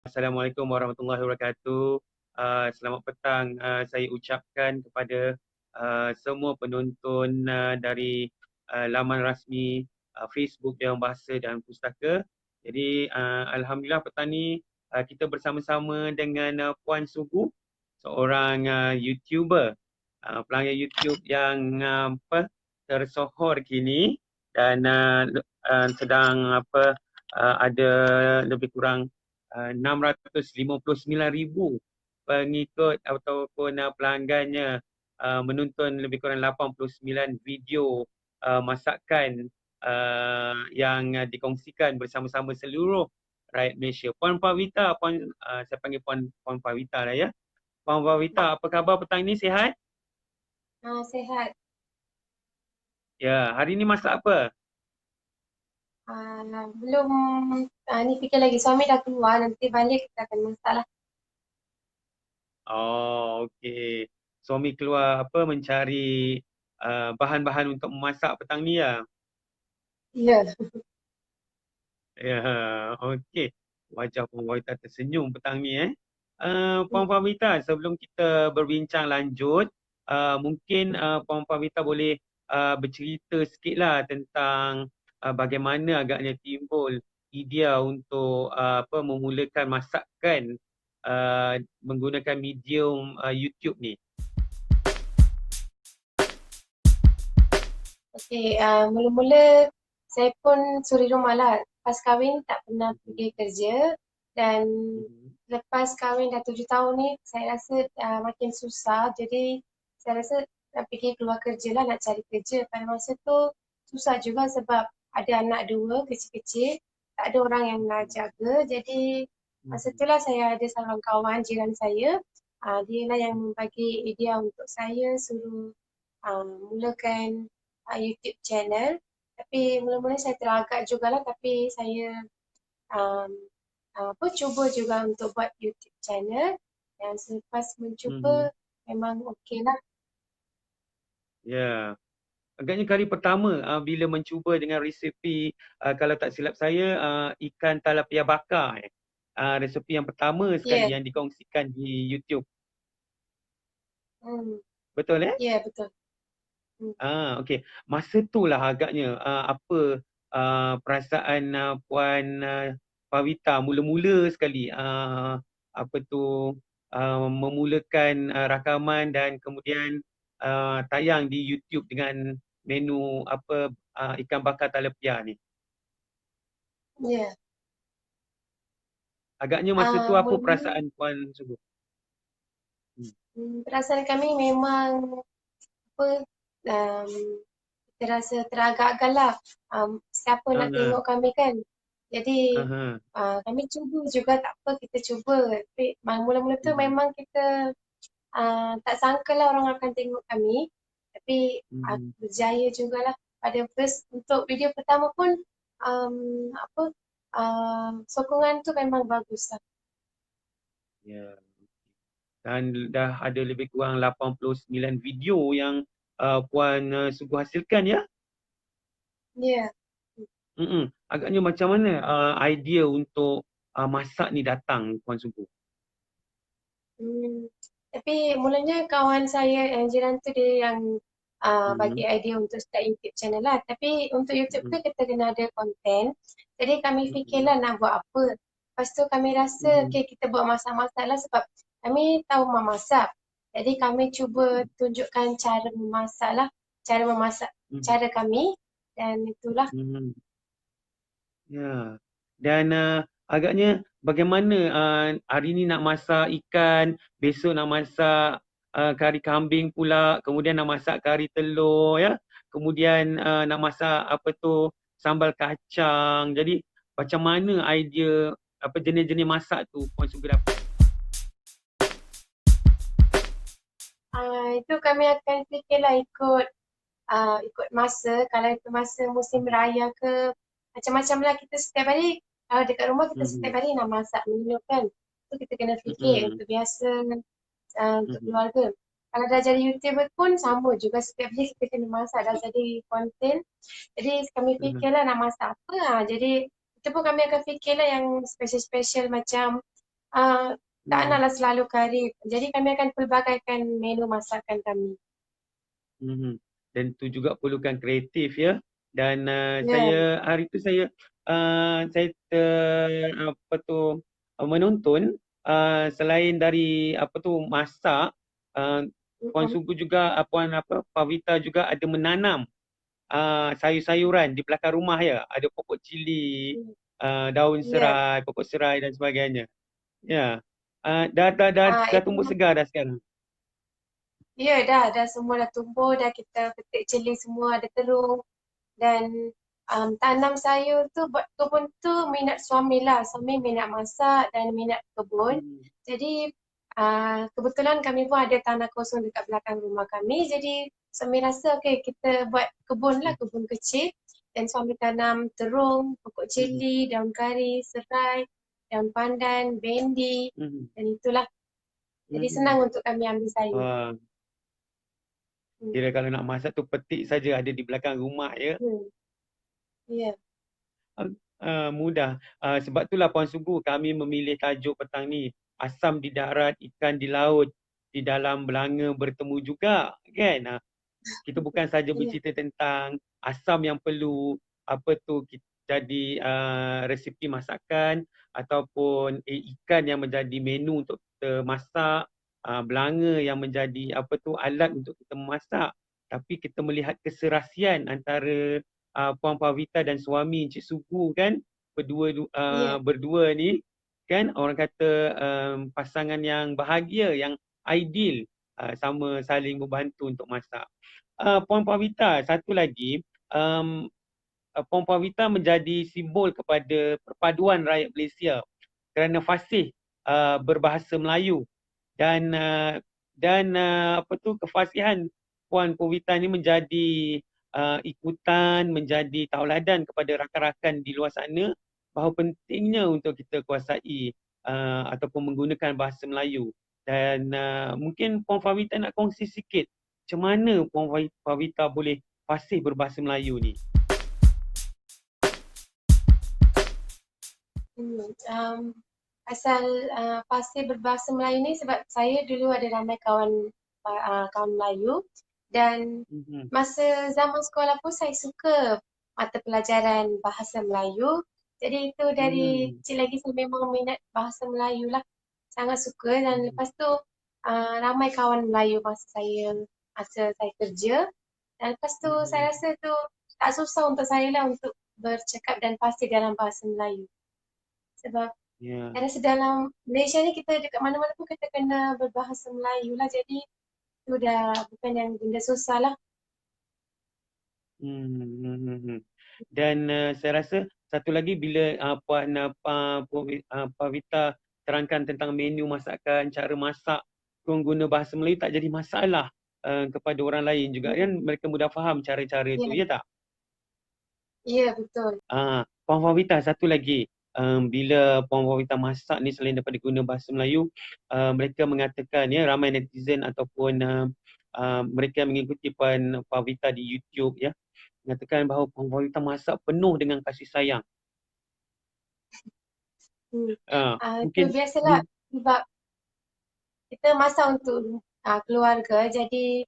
Assalamualaikum warahmatullahi wabarakatuh. Selamat petang saya ucapkan kepada semua penonton dari laman rasmi Facebook Dewan Bahasa dan Pustaka. Jadi Alhamdulillah petang ni kita bersama-sama dengan Puan Sugu, seorang YouTuber, pelanggan YouTube yang tersohor kini dan sedang ada lebih kurang 659,000 pengikut ataupun pelanggannya, menonton lebih kurang 89 video masakan yang dikongsikan bersama-sama seluruh rakyat Malaysia. Puan Pavita, saya panggil Puan Pavita lah ya. Puan Pavita, apa khabar petang ini, sihat? Sehat. Ya, hari ini masak apa? Belum ni fikir lagi. Suami dah keluar, nanti balik kita akan masak lah. Oh, okey. Suami keluar mencari bahan-bahan untuk memasak petang ni ya. Ya. Ya, okey. Wajah Puan Pavita tersenyum petang ni Puan Hmm. Pavita, sebelum kita berbincang lanjut, mungkin Puan Pavita boleh bercerita sikitlah tentang bagaimana agaknya timbul idea untuk memulakan masakan menggunakan medium YouTube ni. Okey, mula-mula saya pun suri rumah lah. Pas kahwin tak pernah pergi kerja dan Mhm. lepas kahwin dah 7 tahun ni saya rasa makin susah. Jadi saya rasa nak pergi keluar kerja lah, nak cari kerja. Pada masa tu susah juga sebab ada anak dua kecil-kecil, tak ada orang yang nak jaga. Jadi masa Mhm. tu lah saya ada seorang kawan jiran saya. Dia lah yang membagi idea untuk saya suruh mulakan YouTube channel. Tapi mula-mula saya teragak jugalah, tapi saya um, cuba juga untuk buat YouTube channel dan selepas Mhm. mencuba memang okey lah. Ya. Agaknya kali pertama bila mencuba dengan resepi, kalau tak silap saya, ikan talapia bakar. Resepi yang pertama Ya, sekali yang dikongsikan di YouTube. hmm, Betul ya betul. Hmm. Okey. Masa itulah agaknya apa perasaan Puan Pavita mula-mula sekali apa tu memulakan rakaman dan kemudian tayang di YouTube dengan menu ikan bakar talapia ni. Ya, Agaknya masa tu apa mula-mula perasaan Puan Sugu? perasaan kami memang apa um, kita rasa teragak-agak lah. Siapa nak Aha, tengok kami kan. Jadi aha. kami cuba juga, tak apa kita cuba. Tapi mula-mula tu Mhm, memang kita tak sangka lah orang akan tengok kami. Tapi mhm. berjaya jugalah. Pada first untuk video pertama pun um, apa sokongan tu memang bagus lah. Ya. Dan dah ada lebih kurang 89 video yang Puan Sugu hasilkan ya. Ya. Agaknya macam mana idea untuk masak ni datang Puan Sugu? Hmm. Tapi mulanya kawan saya yang jiran tu dia yang bagi Mhm, idea untuk start YouTube channel lah. Tapi untuk YouTube mhm, tu kita kena ada konten. Jadi kami mhm, fikirlah nak buat apa. Lepas tu kami rasa mhm, okay, kita buat masak-masak lah sebab kami tahu memasak. Jadi kami cuba tunjukkan cara memasak lah. Cara memasak mhm, cara kami dan itulah. mhm. Ya. Dan agaknya bagaimana hari ni nak masak ikan, besok nak masak kari kambing pula, kemudian nak masak kari telur ya. Kemudian nak masak sambal kacang. Jadi macam mana idea jenis-jenis masak tu Puan Sugu dapat? Itu kami akan fikirlah ikut masa. Kalau itu masa musim raya ke macam-macam lah, kita setiap hari dekat rumah kita setiap Mhm, hari nak masak minum kan. Tu kita kena fikir mhm, untuk biasa untuk mhm, keluarga. Kalau dah jadi YouTuber pun sama juga, setiap hari kita kena masak, dah jadi konten. Jadi kami mhm, fikirlah nak masak apa. Jadi itu pun kami akan fikirlah yang special-special macam Tak Hmm. naklah selalu kari. Jadi kami akan pelbagaikan menu masakan kami. Mhm. Dan itu juga perlukan kreatif ya. Dan Ya, saya hari itu saya apa tu menonton selain dari apa tu masak, uh, Puan mm-mm. Sugu juga Puan apa Pavita juga ada menanam sayur-sayuran di belakang rumah ya. Ada pokok cili, daun Ya, serai, pokok serai dan sebagainya. Ya. Dah itu tumbuh segar dah sekarang. ya dah semua dah tumbuh, dah kita petik cili semua ada terung dan tanam sayur tu buat kebun tu minat suami lah. Suami minat masak dan minat kebun. Hmm. Jadi kebetulan kami pun ada tanah kosong dekat belakang rumah kami. Jadi suami rasa okey kita buat kebun lah, kebun kecil dan suami tanam terung, pokok Hmm. cili, daun kari, serai, daun pandan, bendi Hmm. dan itulah. Jadi Hmm. senang untuk kami ambil sayur. Wah, Hmm. kira kalau nak masak tu petik saja ada di belakang rumah ya. Hmm. Ya. Mudah. Sebab itulah Puan Sugu kami memilih tajuk petang ni. Asam di darat, ikan di laut, di dalam belanga bertemu juga kan. Kita bukan saja Ya. bercerita tentang asam yang perlu apa tu jadi resipi masakan ataupun ikan yang menjadi menu untuk kita masak, belanga yang menjadi apa tu alat untuk kita memasak. Tapi kita melihat keserasian antara Puan Pavita dan suami Encik Sugu kan, Ya. berdua ni kan orang kata pasangan yang bahagia, yang ideal, sama saling membantu untuk masak. Puan Pavita, satu lagi, um, Puan Pavita menjadi simbol kepada perpaduan rakyat Malaysia kerana fasih berbahasa Melayu dan apa tu kefasihan Puan Pavita ni menjadi ikutan, menjadi tauladan kepada rakan-rakan di luar sana bahawa pentingnya untuk kita kuasai ataupun menggunakan bahasa Melayu. Dan mungkin Puan Pavita nak kongsi sikit macam mana Puan Pavita boleh fasih berbahasa Melayu ni? Asal pasti berbahasa Melayu ni sebab saya dulu ada ramai kawan Melayu dan Mhm. masa zaman sekolah pun saya suka mata pelajaran bahasa Melayu. Jadi itu dari Hmm. kecil lagi saya memang minat bahasa Melayu lah. Sangat suka dan Hmm. lepas tu ramai kawan Melayu masa saya kerja dan lepas tu Hmm. saya rasa tu tak susah untuk saya lah untuk bercakap dan fasih dalam bahasa Melayu. Sebab Ya. saya rasa dalam Malaysia ni kita dekat mana-mana pun kita kena berbahasa Melayu lah. Jadi itu dah bukan yang benda susah lah. Hmm. Hmm. Hmm. Hmm. Dan saya rasa satu lagi bila Puan Pavita terangkan tentang menu masakan, cara masak guna bahasa Melayu tak jadi masalah kepada orang lain juga kan, Hmm. mereka mudah faham cara-cara Ya, itu, ya tak? ya betul. Puan Pavita satu lagi, bila Puan Pavita masak ni selain daripada guna bahasa Melayu, mereka mengatakan ya ramai netizen ataupun mereka yang mengikuti Puan Pavita di YouTube ya mengatakan bahawa Puan Pavita masak penuh dengan kasih sayang. Hmm. Itu Mungkin biasalah sebab kita masak untuk keluarga. Jadi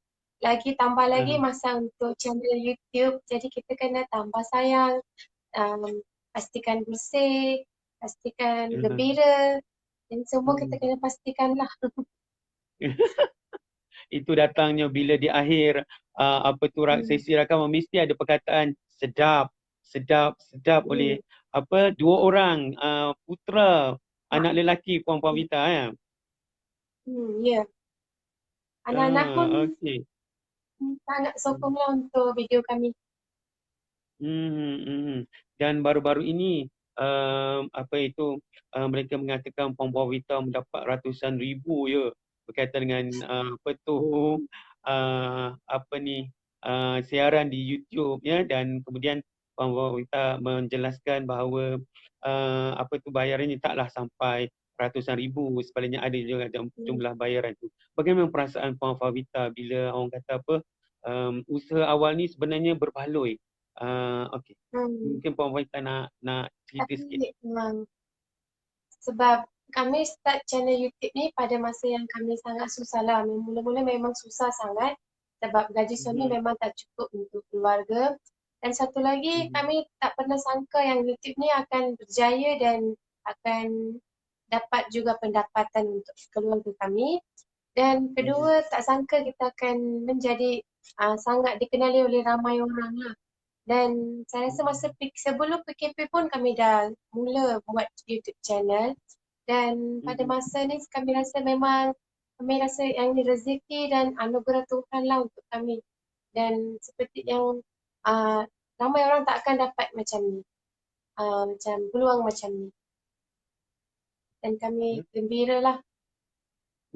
tambah lagi uh, masak untuk channel YouTube. Jadi kita kena tambah sayang, um, pastikan bersih, pastikan uh, gembira. Dan semua kita hmm. kena pastikan lah. Itu datangnya bila di akhir apa tu Hmm. sesi rakaman mesti ada perkataan sedap, sedap, sedap oleh Hmm. apa dua orang putera Ah, anak lelaki Puan Pavita ya. Ya. Anak-anak pun Okey. sangat Hmm. sokonglah untuk video kami. Hmm. Dan baru-baru ini apa itu mereka mengatakan Puan Pavita mendapat ratusan ribu ya berkaitan dengan apa tu apa ni siaran di YouTube ya dan kemudian Puan Pavita menjelaskan bahawa apa tu bayarannya taklah sampai ratusan ribu, sebaliknya ada juga Hmm. jumlah bayaran tu. Bagaimana perasaan Puan Pavita bila orang kata apa usaha awal ni sebenarnya berbaloi. Okey. Hmm. Mungkin Puan Wanita nak cerita Tapi sikit. memang sebab kami start channel YouTube ni pada masa yang kami sangat susah lah. Mula-mula memang susah sangat sebab gaji suami Mhm. memang tak cukup untuk keluarga. Dan satu lagi, Mhm. kami tak pernah sangka yang YouTube ni akan berjaya dan akan dapat juga pendapatan untuk keluarga kami. Dan Mhm. kedua, tak sangka kita akan menjadi sangat dikenali oleh ramai orang lah. Dan saya rasa masa sebelum PKP pun kami dah mula buat YouTube channel. Dan pada Mhm. masa ni kami rasa memang kami rasa yang ini rezeki dan anugerah Tuhan lah untuk kami. Dan seperti yang uh, ramai orang tak akan dapat macam ni. Macam peluang macam ni. Dan kami gembira lah.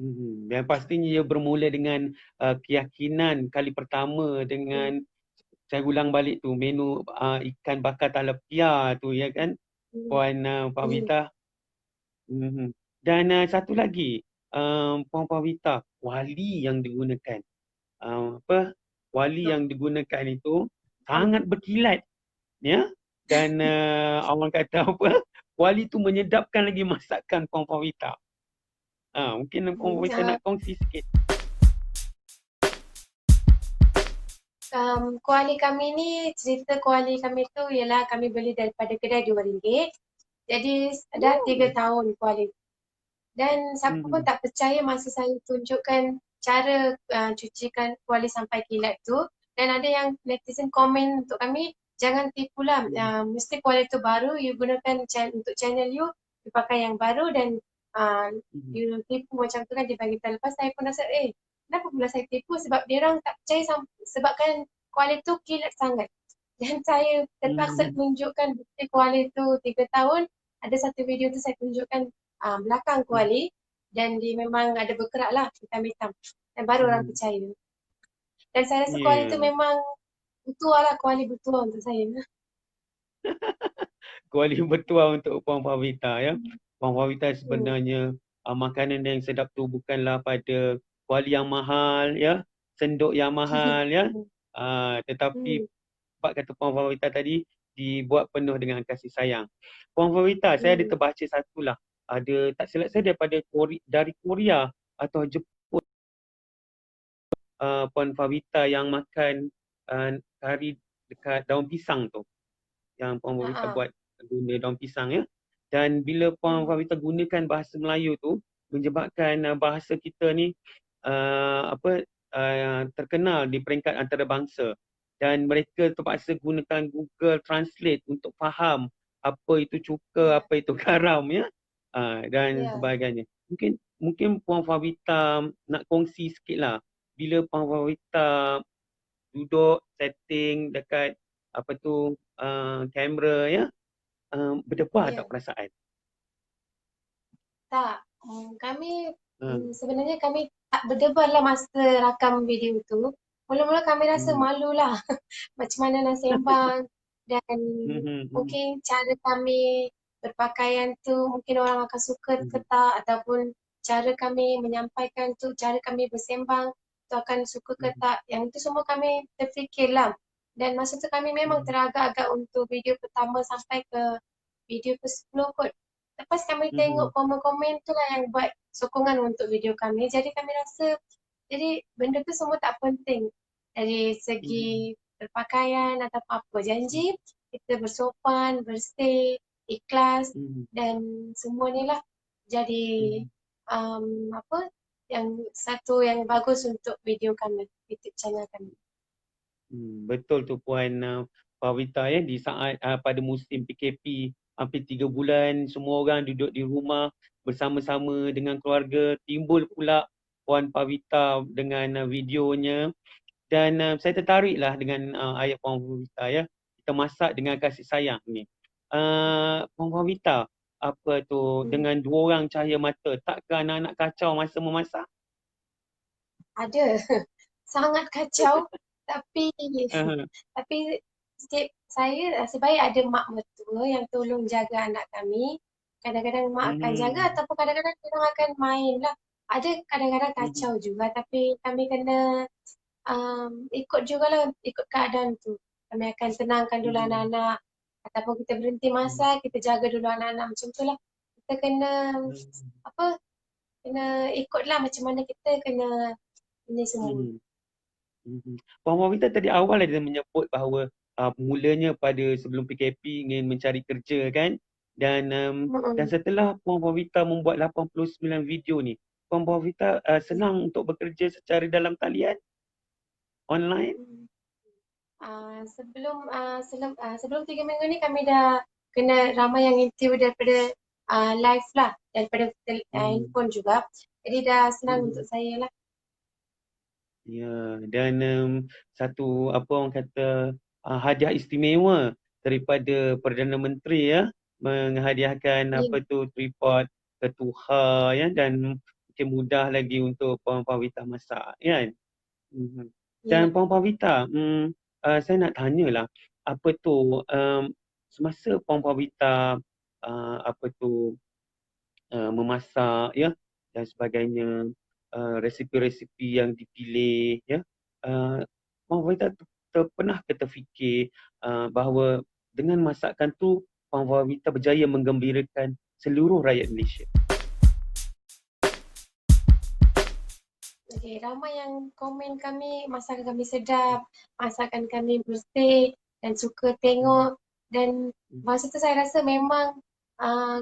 Mhm. Dan pastinya ia bermula dengan keyakinan kali pertama Hmm. dengan saya ulang balik tu menu ikan bakar talepia tu ya kan Hmm. Puan Hmm. Pawita. Mhm. Dan satu lagi Puan Pawita, wali yang digunakan apa wali yang digunakan itu sangat berkilat ya dan orang kata apa wali tu menyedapkan lagi masakan Puan Pawita. Mungkin Puan Pawita Hmm. nak kongsi sikit. Kuali kami ni, cerita kuali kami tu ialah kami beli daripada kedai RM2. Jadi dah 3 tahun kuali. Dan siapa pun Mhm. tak percaya masa saya tunjukkan cara cucikan kuali sampai kilat tu. Dan ada yang netizen komen untuk kami, jangan tipulah, Mhm. mesti kuali tu baru, you gunakan untuk channel you, you pakai yang baru dan uh, Mhm. you tipu macam tu kan dia bagi tahu. Lepas saya pun rasa, kenapa pula saya tipu? Sebab dia orang tak percaya sebabkan kuali tu kilat sangat. Dan saya terpaksa Mhm. tunjukkan bukti kuali tu 3 tahun. Ada satu video tu saya tunjukkan belakang Mhm. kuali dan dia memang ada berkerak lah hitam-hitam. Dan baru orang Mhm. percaya. Dan saya rasa kuali tu Ya, memang bertuah lah, kuali bertuah untuk saya. kuali bertuah untuk Puan Pawita ya. Puan Pawita Hmm. sebenarnya makanan yang sedap tu bukanlah pada kuali yang mahal ya, sendok yang mahal ya. Hmm. Tetapi Hmm. sebab kata Puan Pawita tadi dibuat penuh dengan kasih sayang. Puan Pawita, saya ada Hmm. terbaca satu lah. Ada tak silap saya daripada dari Korea atau Jepun Puan Pawita yang makan kari dekat daun pisang tu. Yang Puan Pawita Ha-ha. buat guna daun pisang ya. Dan bila Puan Hmm. Pawita gunakan bahasa Melayu tu menyebabkan bahasa kita ni terkenal di peringkat antarabangsa dan mereka terpaksa gunakan Google Translate untuk faham apa itu cuka, Ya. apa itu garam ya. Dan Ya. sebagainya. Mungkin mungkin Puan Pawita nak kongsi sikitlah bila Puan Pawita duduk setting dekat apa tu kamera ya berdebar tak Ya. perasaan. Tak. Kami Hmm. sebenarnya kami tak berdebar lah masa rakam video tu. Mula-mula kami rasa Hmm. malu lah macam mana nak sembang dan Hmm. Hmm. mungkin cara kami berpakaian tu mungkin orang akan suka ke Hmm. tak ataupun cara kami menyampaikan tu, cara kami bersembang tu akan suka ke Hmm. tak. Yang itu semua kami terfikirlah. Dan masa tu kami memang Hmm. teragak-agak untuk video pertama sampai ke video ke-10 kot. Lepas kami tengok Hmm. komen-komen tu lah yang buat sokongan untuk video kami. Jadi kami rasa, jadi benda tu semua tak penting. Dari Hmm. segi berpakaian atau apa. Hmm. Janji kita bersopan, bersih, ikhlas Hmm. dan semua ni lah jadi Hmm. apa yang satu yang bagus untuk video kami, YouTube channel kami. Betul tu Puan Pawita ya di saat pada musim PKP hampir 3 bulan semua orang duduk di rumah bersama-sama dengan keluarga timbul pula Puan Pawita dengan videonya dan saya tertariklah dengan ayat Puan Pawita ya kita masak dengan kasih sayang ni. Puan Pawita apa tu Hmm. dengan 2 orang cahaya mata takkah anak-anak kacau masa memasak? Ada sangat kacau tapi Uh, tapi saya nasib baik ada mak mertua yang tolong jaga anak kami. Kadang-kadang mak akan jaga mhm, ataupun kadang-kadang orang akan main lah. Ada kadang-kadang mhm, kacau juga tapi kami kena ikut jugalah, ikut keadaan tu. Kami akan tenangkan dulu mhm, anak-anak ataupun kita berhenti mhm, masak, kita jaga dulu anak-anak macam tu lah. Kita kita kena Hmm. apa, kena ikutlah macam mana kita kena ini semua. Hmm. Hmm. Puan Wawita tadi awal ada menyebut bahawa mulanya pada sebelum PKP ingin mencari kerja kan, dan Mm-mm. setelah Puan Wawita membuat 89 video ni, Puan Wawita senang untuk bekerja secara dalam talian online. Hmm. Sebelum 3 minggu ni kami dah kena ramai yang interview daripada live lah, daripada Hmm. handphone juga. Jadi dah senang untuk Hmm. saya lah. Ya, dan satu apa orang kata hadiah istimewa daripada Perdana Menteri ya, menghadiahkan Ya, apa tu tripod ketuha ya, dan mungkin mudah lagi untuk Puan Pawita masak kan. Mhm. ya. Dan Puan Pawita, saya nak tanyalah apa tu semasa Puan Pawita apa tu memasak ya dan sebagainya, resipi-resipi yang dipilih ya, Puan Fawzita pernah ke terfikir bahawa dengan masakan tu Puan Fawzita berjaya menggembirakan seluruh rakyat Malaysia. Okay, ramai yang komen kami, masakan kami sedap, masakan kami bersih dan suka tengok. Hmm. Dan Hmm. masa tu saya rasa memang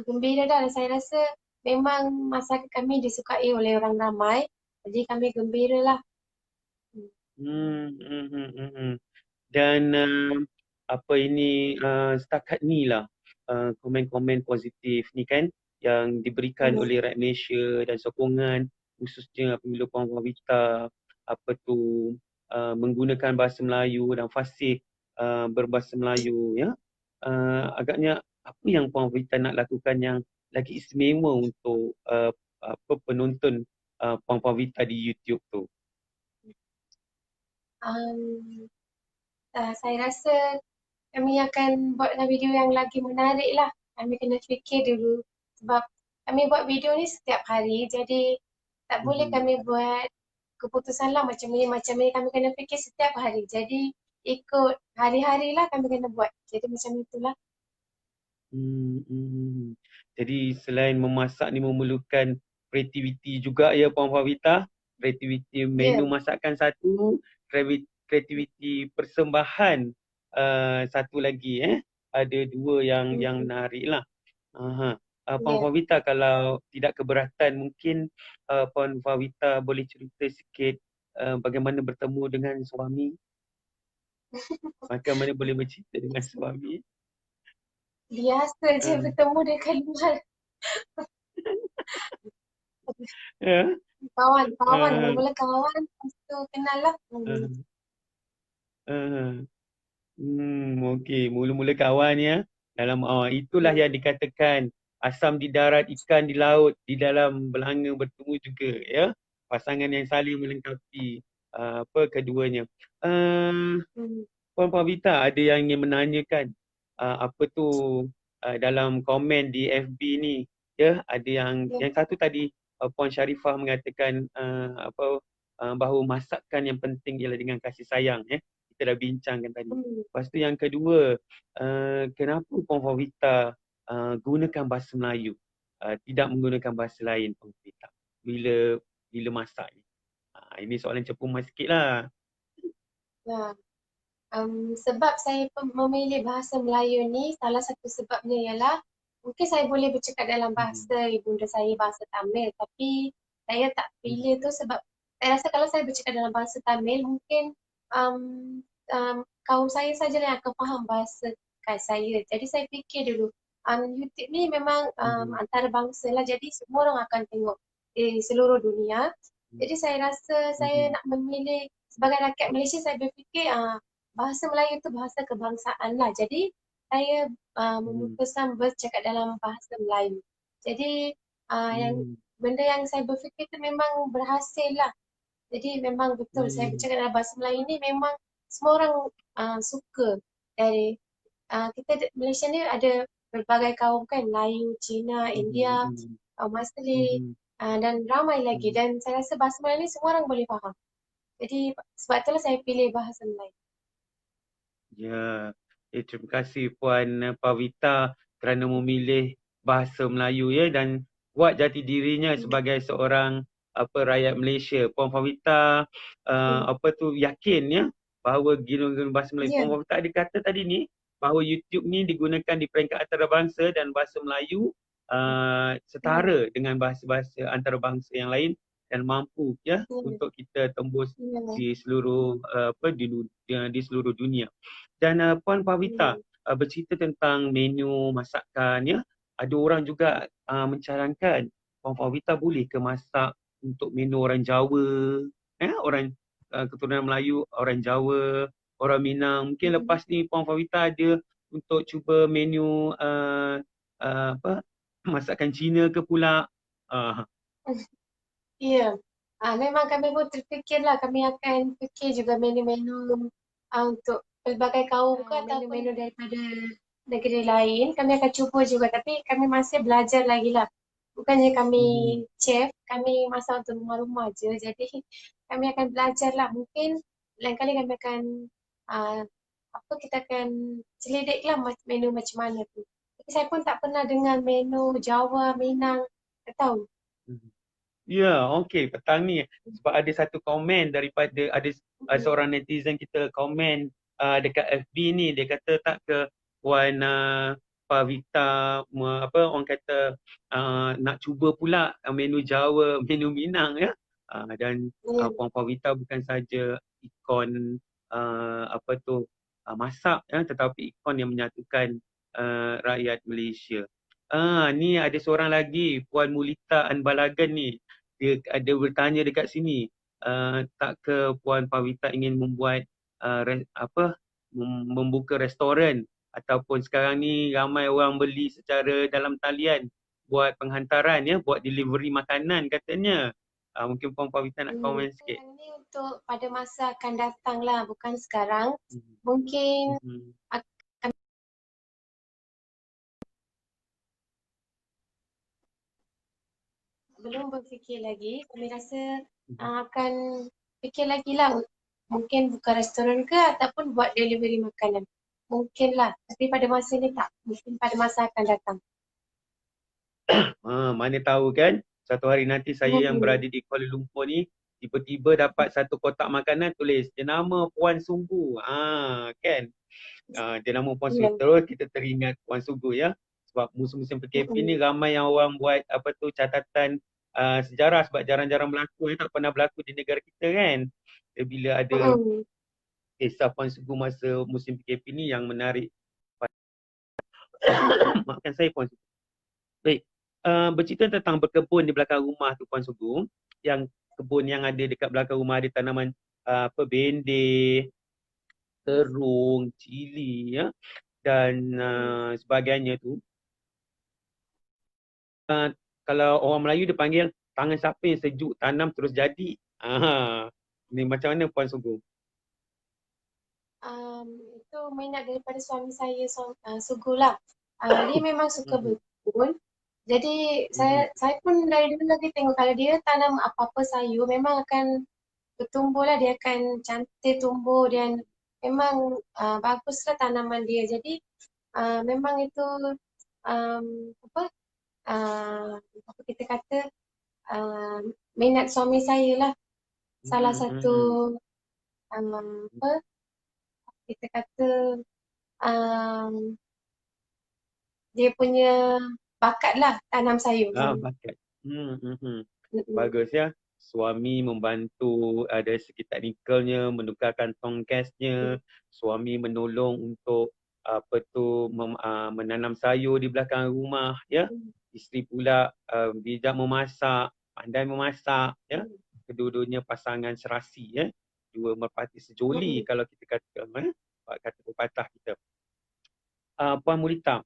gembira dah. Dan saya rasa memang masakan kami disukai oleh orang ramai. Jadi kami gembira lah. Hmm. Hmm. Hmm. Hmm. Hmm. Dan apa ini setakat ni lah komen-komen positif ni kan yang diberikan Hmm. oleh rakyat Malaysia dan sokongan khususnya apabila Puan Wawita apa tu menggunakan bahasa Melayu dan fasih berbahasa Melayu ya. Agaknya apa yang Puan Wawita nak lakukan yang lagi istimewa untuk apa penonton Puan Wawita di YouTube tu? Um, saya rasa kami akan buatkan video yang lagi menarik lah. Kami kena fikir dulu. Sebab kami buat video ni setiap hari. Jadi tak boleh Mhm. kami buat keputusan lah macam ni, macam ni. Kami kena fikir setiap hari. Jadi ikut hari-hari lah kami kena buat. Jadi macam itulah. Hmm. Jadi selain memasak ni memerlukan kreativiti juga ya Puan Fawita. Kreativiti Ya. menu masakan satu, kreativiti persembahan satu lagi Ada dua yang Mm, menarik lah. Aha. Puan ya. Fawita kalau tidak keberatan mungkin Puan Fawita boleh cerita sikit bagaimana bertemu dengan suami. Bagaimana boleh bercerita dengan suami. Biasa je Uh, bertemu dekat luar. ya. Kawan-kawan. Uh, Mula-mula kawan. Lepas tu kenal lah. uh, uh. Okey, mula-mula kawan ya. Itulah yang dikatakan asam di darat, ikan di laut, di dalam belanga bertemu juga ya. Pasangan yang saling melengkapi apa keduanya. Uh, Hmm. Puan Pavita ada yang ingin menanyakan apa tu dalam komen di FB ni ya, ada Ya. yang satu tadi Puan Sharifah mengatakan bahawa masakan yang penting ialah dengan kasih sayang ya. Kita dah bincangkan tadi. Hmm. Lepas tu yang kedua, kenapa Puan Pavita gunakan bahasa Melayu, tidak menggunakan bahasa lain Puan Pavita bila bila masak ni. Ini soalan cepumas sikit lah. Ya. Sebab saya memilih bahasa Melayu ni, salah satu sebabnya ialah mungkin saya boleh bercakap dalam Mhm. bahasa ibunda saya, bahasa Tamil. Tapi saya tak Mhm. pilih tu sebab saya rasa kalau saya bercakap dalam bahasa Tamil, mungkin um, kaum saya saja yang akan faham bahasa saya. Jadi saya fikir dulu, YouTube ni memang Mhm. antarabangsa lah. Jadi semua orang akan tengok di seluruh dunia. Jadi saya rasa saya Mhm. nak memilih sebagai rakyat Malaysia, saya berfikir bahasa Melayu itu bahasa kebangsaan lah. Jadi saya Mhm. memutuskan bercakap dalam bahasa Melayu. Jadi yang Hmm. benda yang saya berfikir itu memang berhasil lah. Jadi memang betul saya Hmm. bercakap dalam bahasa Melayu ni memang semua orang suka. Dari Malaysia ni ada berbagai kaum kan, Melayu, Cina, India, Mhm. kaum Asli Mhm. dan ramai lagi. Mhm. Dan saya rasa bahasa Melayu ni semua orang boleh faham. Jadi sebab itulah saya pilih bahasa Melayu. Ya, terima kasih Puan Pavita kerana memilih bahasa Melayu ya, dan buat jati dirinya sebagai seorang rakyat Malaysia. Puan Fawita yakin ya bahawa guna bahasa Melayu. Ya, Puan Fawita ada kata tadi ni bahawa YouTube ni digunakan di peringkat antarabangsa dan bahasa Melayu ya, setara dengan bahasa-bahasa antarabangsa yang lain dan mampu ya ya, untuk kita tembus ya, di seluruh di seluruh dunia. Dan Puan Pavita ya. bercerita tentang menu masakan ya. Ada orang juga mencarankan Puan Pavita boleh ke masak untuk menu orang Jawa, orang keturunan Melayu, orang Jawa, orang Minang. Mungkin lepas ni Puan Pavita ada untuk cuba menu masakan Cina ke pula. Uh, Ya, memang kami pun terfikirlah kami akan fikir juga menu-menu untuk pelbagai kaum ke ataupun menu-menu daripada negeri lain. Kami akan cuba juga tapi kami masih belajar lagi lah. Bukannya kami chef, kami masak untuk rumah-rumah je. Jadi kami akan belajar lah. Mungkin lain kali kami akan uh, kita akan selidik lah menu macam mana tu. Tapi saya pun tak pernah dengar menu Jawa, Minang, tak tahu. Ya, okey. Petang ni sebab ada satu komen daripada ada seorang netizen kita komen dekat FB ni, dia kata tak ke Puan Pavita orang kata nak cuba pula menu Jawa, menu Minang ya. Dan Ya. Puan Pavita bukan saja ikon masak ya, tetapi ikon yang menyatukan rakyat Malaysia. Ni ada seorang lagi, Puan Mulita Anbalagan ni. Dia ada bertanya dekat sini, tak ke Puan Pavita ingin membuat membuka restoran ataupun sekarang ni ramai orang beli secara dalam talian buat penghantaran ya, buat delivery makanan katanya. Mungkin Puan Pavita nak komen sikit. Yang ni untuk pada masa akan datang lah, bukan sekarang. Mhm. Mungkin Mhm. akan belum berfikir lagi. Kami rasa akan fikir lagi lah. Mungkin buka restoran ke ataupun buat delivery makanan. Mungkin lah. Tapi pada masa ni tak. Mungkin pada masa akan datang. Mana tahu kan, satu hari nanti saya yang berada di Kuala Lumpur ni tiba-tiba dapat satu kotak makanan tulis jenama Puan Sungguh. Kan? Jenama Puan Ya. Sungguh, terus kita teringat Puan Sungguh ya. Sebab musim-musim PKP ni ramai yang orang buat catatan sejarah sebab jarang-jarang berlaku, tak pernah berlaku di negara kita kan. Bila ada kisah Puan Sungguh masa musim PKP ni yang menarik. Maafkan saya Puan Sungguh. Baik, bercerita tentang berkebun di belakang rumah tu Puan Sugeng, yang kebun yang ada dekat belakang rumah ada tanaman bendir, terung, cili ya dan sebagainya tu. Kalau orang Melayu dia panggil tangan siapa yang sejuk tanam terus jadi. Ni macam mana Puan Sugeng? Itu minat daripada suami saya, Sugu lah. Dia memang suka berkebun. Jadi saya pun dari dulu lagi tengok kalau dia tanam apa-apa sayur memang akan bertumbuh lah, dia akan cantik tumbuh dan memang baguslah tanaman dia. Jadi memang itu um, apa apa kita kata minat suami saya lah. Salah satu apa kita kata um, dia punya bakat lah tanam sayur. Bakat. Bagus ya. Suami membantu dari segi teknikalnya, menukarkan tong gasnya, suami menolong untuk menanam sayur di belakang rumah ya. Isteri pula bijak memasak, pandai memasak ya. Kedua-duanya pasangan serasi ya. Dua merpati sejoli kalau kita kata pepatah kita. Puan Mulita,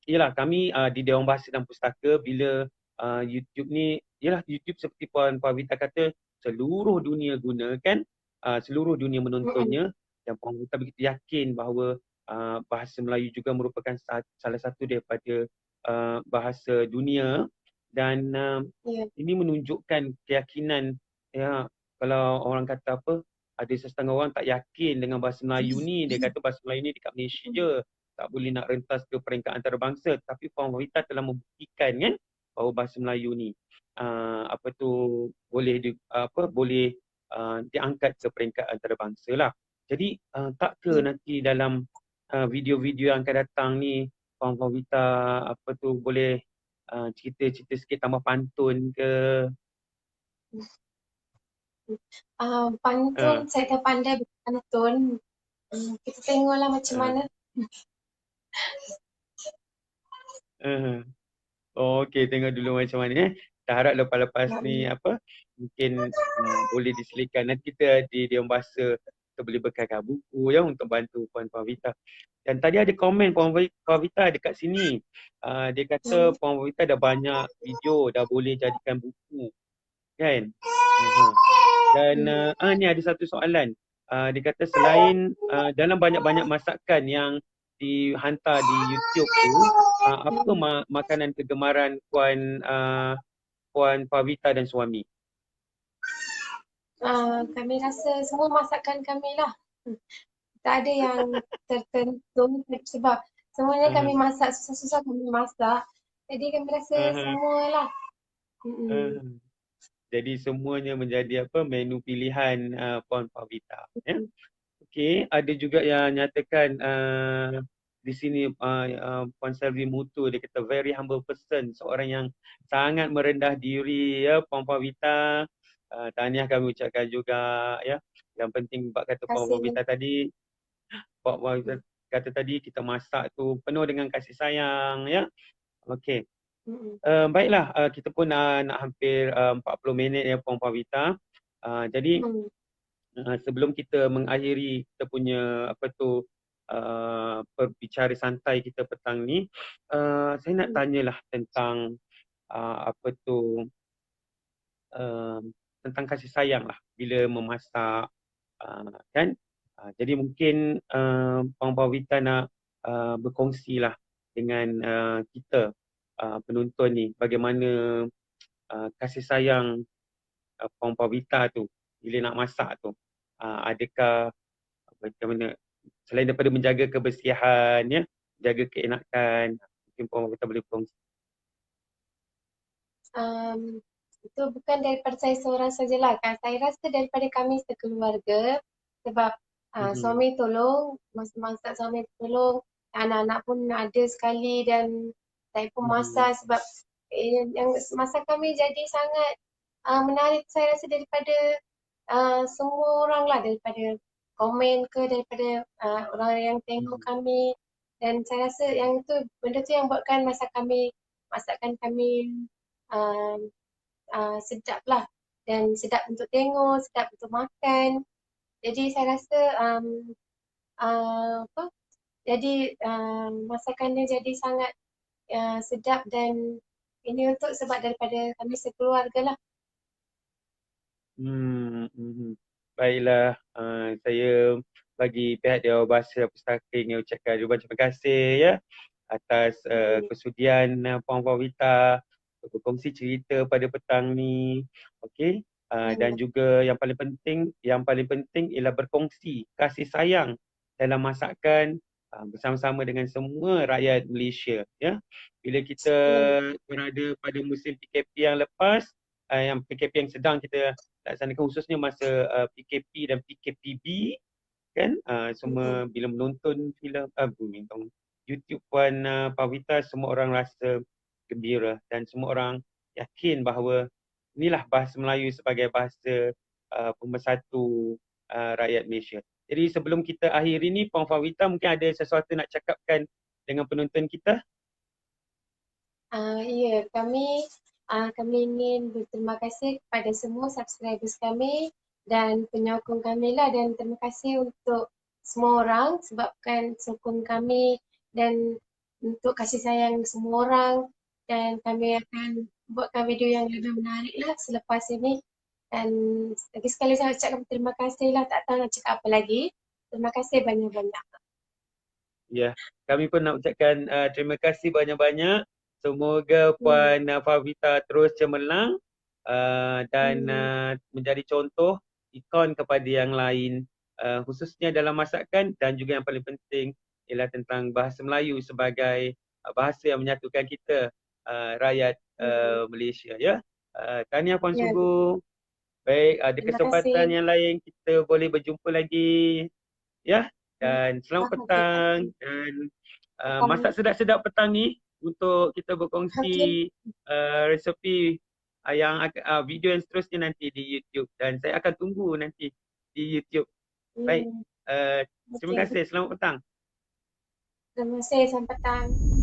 yalah kami di Dewan Bahasa dan Pustaka bila YouTube ni, yalah YouTube seperti Puan Vita kata seluruh dunia gunakan, seluruh dunia menontonnya dan Puan Vita begitu yakin bahawa bahasa Melayu juga merupakan salah satu daripada bahasa dunia dan ini menunjukkan keyakinan ya. Kalau orang kata apa, ada setengah orang tak yakin dengan bahasa Melayu ni, dia kata bahasa Melayu ni dekat Malaysia je. tak boleh nak rentas ke peringkat antarabangsa, tapi Puan Wawita telah membuktikan kan bahawa bahasa Melayu ni apa tu boleh boleh diangkat ke peringkat antarabangsa lah. Jadi tak ke nanti dalam video-video yang akan datang ni Puan Wawita apa tu boleh cerita-cerita sikit tambah pantun ke? Pantun, Uh, saya tak pandai berpantun. Kita tengoklah macam uh, mana. uh. Oh, okey, tengok dulu macam mana Kita harap lepas-lepas ni apa mungkin boleh diselitkan. Nanti kita di Diam Bahasa kita boleh bekalkan buku ya untuk bantu Puan Vita. Dan tadi ada komen Puan Vita dekat sini. Dia kata Puan Vita dah banyak video, dah boleh jadikan buku. Kan? Dan ni ada satu soalan. Dia kata selain dalam banyak-banyak masakan yang dihantar di YouTube tu, apa makanan kegemaran Puan Pavita dan suami? Kami rasa semua masakan kami lah. Tak ada yang tertentu sebab semuanya kami masak, susah-susah kami masak. Jadi kami rasa semualah. Jadi semuanya menjadi apa menu pilihan Puan Pavita. Ya? Okey, ada juga yang nyatakan di sini Puan Selvi Mutu dia kata very humble person, seorang yang sangat merendah diri ya Puan Pavita. Tahniah kami ucapkan juga ya. Yang penting bab kata Puan Terima Pavita tadi, Puan Pavita kata tadi kita masak tu penuh dengan kasih sayang ya. Okey. Baiklah, kita pun nak hampir 40 minit ya Puan Pavita. Jadi sebelum kita mengakhiri kita punya apa tu perbicara santai kita petang ni, saya nak tanyalah tentang apa tu tentang kasih sayang lah bila memasak kan. Jadi mungkin Puan Pavita nak berkongsi lah dengan kita penonton ni bagaimana kasih sayang Puan Pavita tu bila nak masak tu. Adakah bagaimana selain daripada menjaga kebersihan ya, jaga keenakan, mungkin Puan Pavita boleh berkongsi. Itu bukan daripada saya seorang sajalah kan. Saya rasa daripada kami sekeluarga sebab suami tolong, masak suami tolong, anak-anak pun ada sekali dan saya pun masak sebab yang masak kami jadi sangat menarik saya rasa daripada semua orang lah, daripada komen ke, daripada orang yang tengok kami, dan saya rasa yang tu benda tu yang buatkan masakan kami uh, sedap lah, dan sedap untuk tengok, sedap untuk makan. Jadi saya rasa apa jadi masakannya jadi sangat sedap, dan ini untuk sebab daripada kami sekeluarga lah. Baiklah, saya bagi pihak Dewan Bahasa Pustaka ingin ucapkan ribuan terima kasih ya atas kesudian Puan Pavita untuk berkongsi cerita pada petang ni. Okey. Dan juga yang paling penting ialah berkongsi kasih sayang dalam masakan bersama-sama dengan semua rakyat Malaysia ya. Bila kita berada pada musim PKP yang lepas, yang PKP yang sedang kita laksanakan khususnya masa PKP dan PKPB kan, semua bila menonton filem YouTube Puan Pavita, semua orang rasa gembira dan semua orang yakin bahawa inilah bahasa Melayu sebagai bahasa pemersatu rakyat Malaysia. Jadi sebelum kita akhiri ni, Puan Pavita mungkin ada sesuatu nak cakapkan dengan penonton kita? Ya, kami ingin berterima kasih kepada semua subscribers kami dan penyokong kami lah, dan terima kasih untuk semua orang sebabkan sokong kami dan untuk kasih sayang semua orang, dan kami akan buatkan video yang lebih menarik lah selepas ini. Dan lagi sekali saya ucapkan terima kasih lah, tak tahu nak cakap apa lagi. Terima kasih banyak-banyak. Ya, kami pun nak ucapkan terima kasih banyak-banyak. Semoga Puan Pavita terus cemerlang dan menjadi contoh ikon kepada yang lain, khususnya dalam masakan dan juga yang paling penting ialah tentang bahasa Melayu sebagai bahasa yang menyatukan kita rakyat Malaysia ya. Tahniah Puan Ya, betul. Sugeng. Baik, ada Terima kesempatan kasih. yang lain kita boleh berjumpa lagi ya. Dan selamat Okey, petang okey. dan Petang. masak sedap-sedap petang ni untuk kita Okey. berkongsi resepi video yang seterusnya nanti di YouTube dan saya akan tunggu nanti di YouTube. Baik, Hmm. terima Okey. kasih. Selamat petang. Terima kasih. Selamat petang.